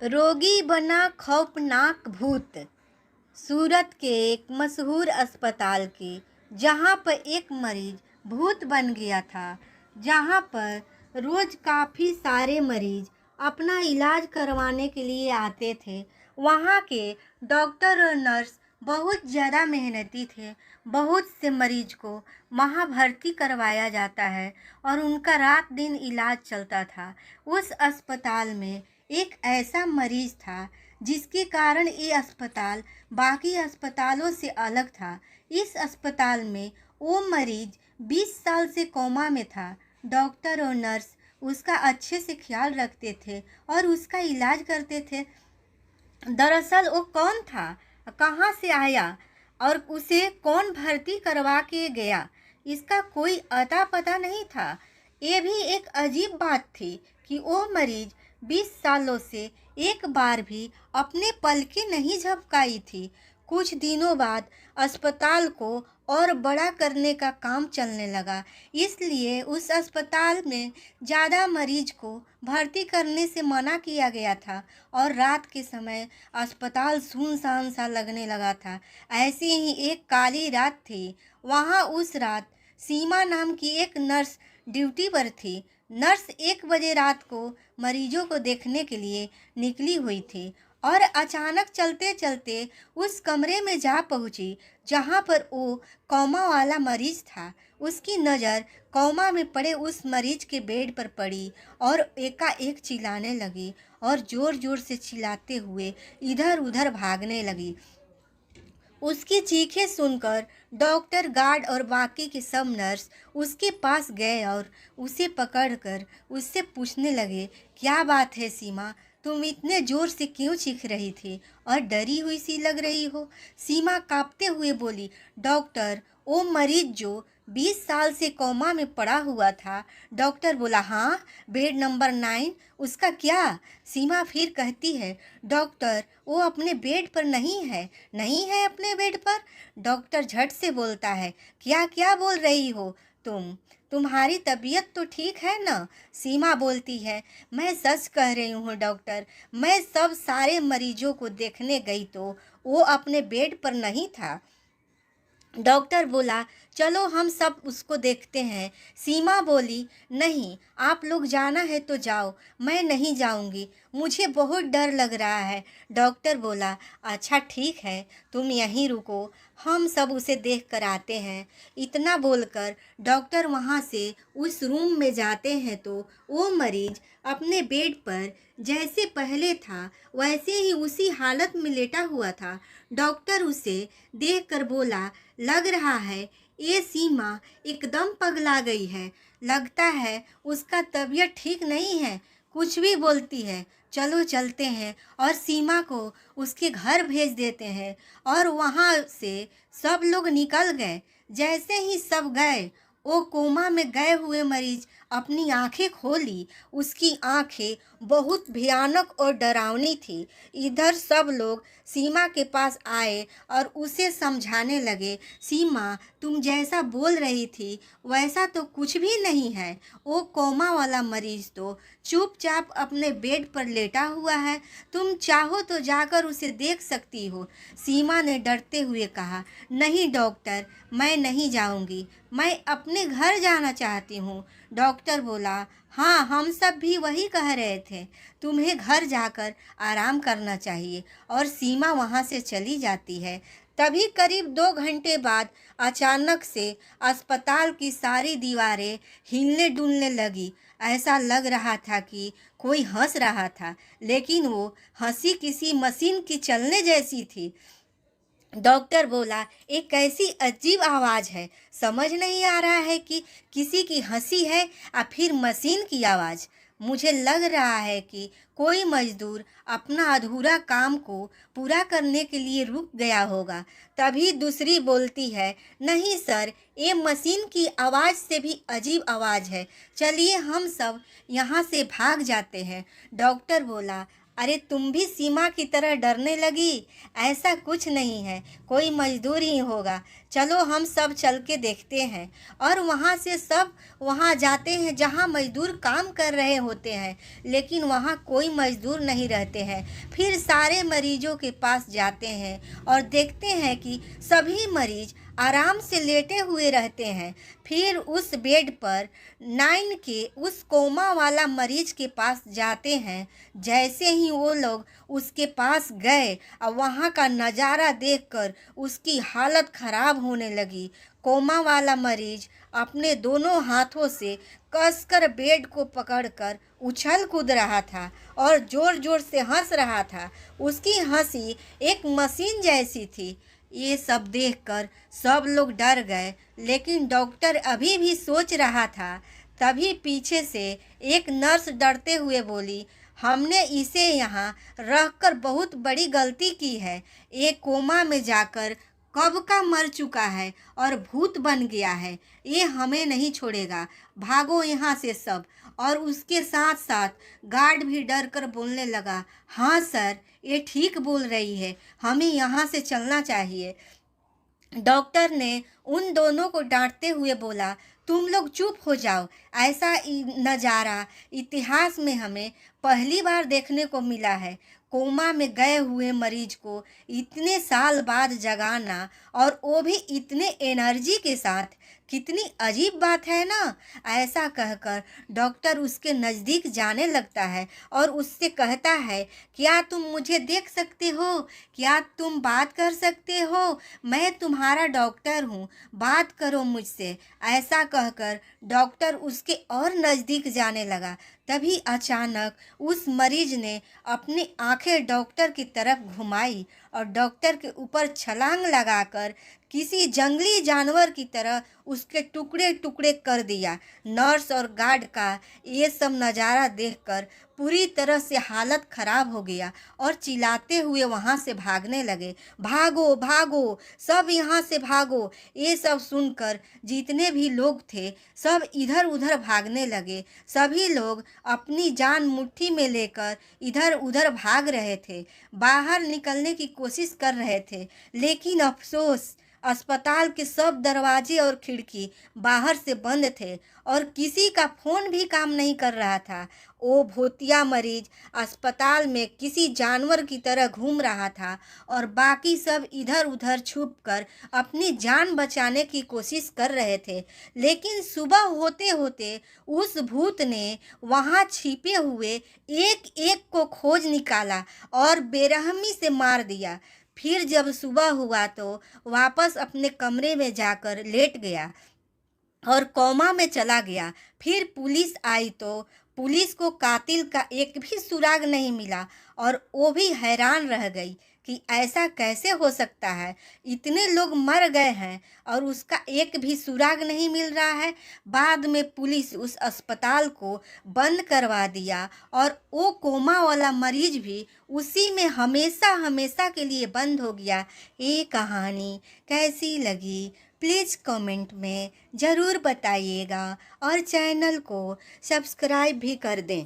रोगी बना खौफनाक भूत। सूरत के एक मशहूर अस्पताल के जहाँ पर एक मरीज भूत बन गया था। जहाँ पर रोज काफ़ी सारे मरीज अपना इलाज करवाने के लिए आते थे। वहाँ के डॉक्टर और नर्स बहुत ज़्यादा मेहनती थे। बहुत से मरीज को वहाँ भर्ती करवाया जाता है और उनका रात दिन इलाज चलता था। उस अस्पताल में एक ऐसा मरीज था जिसके कारण ये अस्पताल बाकी अस्पतालों से अलग था। इस अस्पताल में वो मरीज 20 साल से कोमा में था। डॉक्टर और नर्स उसका अच्छे से ख्याल रखते थे और उसका इलाज करते थे। दरअसल वो कौन था, कहाँ से आया और उसे कौन भर्ती करवा के गया, इसका कोई अता पता नहीं था। ये भी एक अजीब बात थी कि वो मरीज 20 सालों से एक बार भी अपने पलकें नहीं झपकाई थी। कुछ दिनों बाद अस्पताल को और बड़ा करने का काम चलने लगा, इसलिए उस अस्पताल में ज़्यादा मरीज को भर्ती करने से मना किया गया था और रात के समय अस्पताल सुनसान सा लगने लगा था। ऐसी ही एक काली रात थी। वहाँ उस रात सीमा नाम की एक नर्स ड्यूटी पर थी। नर्स 1 बजे रात को मरीजों को देखने के लिए निकली हुई थी और अचानक चलते चलते उस कमरे में जा पहुंची जहां पर वो कोमा वाला मरीज था। उसकी नज़र कोमा में पड़े उस मरीज के बेड पर पड़ी और एकाएक चिल्लाने लगी और ज़ोर ज़ोर से चिल्लाते हुए इधर उधर भागने लगी। उसकी चीखें सुनकर डॉक्टर, गार्ड और बाकी के सब नर्स उसके पास गए और उसे पकड़कर उससे पूछने लगे, क्या बात है सीमा, तुम इतने ज़ोर से क्यों चीख रही थी और डरी हुई सी लग रही हो। सीमा कांपते हुए बोली, डॉक्टर, वो मरीज जो 20 साल से कोमा में पड़ा हुआ था। डॉक्टर बोला, हाँ, बेड नंबर 9, उसका क्या। सीमा फिर कहती है, डॉक्टर, वो अपने बेड पर नहीं है, नहीं है अपने बेड पर। डॉक्टर झट से बोलता है, क्या क्या बोल रही हो तुम्हारी तबीयत तो ठीक है ना। सीमा बोलती है, मैं सच कह रही हूँ डॉक्टर, मैं सब सारे मरीजों को देखने गई तो वो अपने बेड पर नहीं था। डॉक्टर बोला, चलो हम सब उसको देखते हैं। सीमा बोली, नहीं, आप लोग जाना है तो जाओ, मैं नहीं जाऊंगी, मुझे बहुत डर लग रहा है। डॉक्टर बोला, अच्छा ठीक है, तुम यहीं रुको, हम सब उसे देख कर आते हैं। इतना बोलकर डॉक्टर वहाँ से उस रूम में जाते हैं तो वो मरीज अपने बेड पर जैसे पहले था वैसे ही उसी हालत में लेटा हुआ था। डॉक्टर उसे देखकर बोला, लग रहा है ये सीमा एकदम पगला गई है, लगता है उसका तबीयत ठीक नहीं है, कुछ भी बोलती है। चलो चलते हैं और सीमा को उसके घर भेज देते हैं। और वहाँ से सब लोग निकल गए। जैसे ही सब गए, वो कोमा में गए हुए मरीज अपनी आंखें खोली। उसकी आंखें बहुत भयानक और डरावनी थी। इधर सब लोग सीमा के पास आए और उसे समझाने लगे, सीमा, तुम जैसा बोल रही थी वैसा तो कुछ भी नहीं है। वो कोमा वाला मरीज तो चुपचाप अपने बेड पर लेटा हुआ है, तुम चाहो तो जाकर उसे देख सकती हो। सीमा ने डरते हुए कहा, नहीं डॉक्टर, मैं नहीं जाऊंगी, मैं अपने घर जाना चाहती हूँ। डॉक्टर बोला, हाँ, हम सब भी वही कह रहे थे, तुम्हें घर जाकर आराम करना चाहिए। और सीमा वहाँ से चली जाती है। तभी करीब 2 घंटे बाद अचानक से अस्पताल की सारी दीवारें हिलने डुलने लगी। ऐसा लग रहा था कि कोई हंस रहा था, लेकिन वो हंसी किसी मशीन की चलने जैसी थी। डॉक्टर बोला, एक कैसी अजीब आवाज़ है, समझ नहीं आ रहा है कि किसी की हंसी है या फिर मशीन की आवाज़। मुझे लग रहा है कि कोई मजदूर अपना अधूरा काम को पूरा करने के लिए रुक गया होगा। तभी दूसरी बोलती है, नहीं सर, ये मशीन की आवाज़ से भी अजीब आवाज़ है, चलिए हम सब यहाँ से भाग जाते हैं। डॉक्टर बोला, अरे तुम भी सीमा की तरह डरने लगी? ऐसा कुछ नहीं है, कोई मजदूर ही होगा। चलो हम सब चल के देखते हैं। और वहाँ से सब वहाँ जाते हैं जहाँ मजदूर काम कर रहे होते हैं, लेकिन वहाँ कोई मजदूर नहीं रहते हैं। फिर सारे मरीजों के पास जाते हैं और देखते हैं कि सभी मरीज आराम से लेटे हुए रहते हैं। फिर उस बेड पर 9 के उस कोमा वाला मरीज के पास जाते हैं। जैसे ही वो लोग उसके पास गए और वहाँ का नज़ारा देखकर उसकी हालत खराब होने लगी। कोमा वाला मरीज अपने दोनों हाथों से कसकर बेड को पकड़कर उछल कूद रहा था और ज़ोर ज़ोर से हंस रहा था। उसकी हंसी एक मशीन जैसी थी। ये सब देखकर सब लोग डर गए, लेकिन डॉक्टर अभी भी सोच रहा था। तभी पीछे से एक नर्स डरते हुए बोली, हमने इसे यहाँ रखकर बहुत बड़ी गलती की है। ये कोमा में जाकर कब का मर चुका है और भूत बन गया है। ये हमें नहीं छोड़ेगा, भागो यहाँ से सब। और उसके साथ साथ गार्ड भी डर कर बोलने लगा, हाँ सर, ये ठीक बोल रही है, हमें यहाँ से चलना चाहिए। डॉक्टर ने उन दोनों को डांटते हुए बोला, तुम लोग चुप हो जाओ। ऐसा नज़ारा इतिहास में हमें पहली बार देखने को मिला है। कोमा में गए हुए मरीज को इतने साल बाद जगाना, और वो भी इतने एनर्जी के साथ, कितनी अजीब बात है ना। ऐसा कहकर डॉक्टर उसके नज़दीक जाने लगता है और उससे कहता है, क्या तुम मुझे देख सकते हो? क्या तुम बात कर सकते हो? मैं तुम्हारा डॉक्टर हूँ, बात करो मुझसे। ऐसा कहकर डॉक्टर उसके और नज़दीक जाने लगा। तभी अचानक उस मरीज ने अपनी आंखें डॉक्टर की तरफ घुमाई और डॉक्टर के ऊपर छलांग लगाकर किसी जंगली जानवर की तरह उसके टुकड़े टुकड़े कर दिया। नर्स और गार्ड का ये सब नज़ारा देखकर पूरी तरह से हालत खराब हो गया और चिल्लाते हुए वहाँ से भागने लगे, भागो भागो, सब यहाँ से भागो। ये सब सुनकर जितने भी लोग थे सब इधर उधर भागने लगे। सभी लोग अपनी जान मुट्ठी में लेकर इधर उधर भाग रहे थे, बाहर निकलने की कोशिश कर रहे थे। लेकिन अफसोस, अस्पताल के सब दरवाजे और खिड़की बाहर से बंद थे और किसी का फ़ोन भी काम नहीं कर रहा था। वो भूतिया मरीज अस्पताल में किसी जानवर की तरह घूम रहा था और बाकी सब इधर उधर छुपकर अपनी जान बचाने की कोशिश कर रहे थे। लेकिन सुबह होते होते उस भूत ने वहाँ छिपे हुए एक एक को खोज निकाला और बेरहमी से मार दिया। फिर जब सुबह हुआ तो वापस अपने कमरे में जाकर लेट गया और कोमा में चला गया। फिर पुलिस आई तो पुलिस को कातिल का एक भी सुराग नहीं मिला और वो भी हैरान रह गई कि ऐसा कैसे हो सकता है। इतने लोग मर गए हैं और उसका एक भी सुराग नहीं मिल रहा है। बाद में पुलिस उस अस्पताल को बंद करवा दिया और वो कोमा वाला मरीज भी उसी में हमेशा हमेशा के लिए बंद हो गया। ये कहानी कैसी लगी प्लीज़ कमेंट में ज़रूर बताइएगा और चैनल को सब्सक्राइब भी कर दें।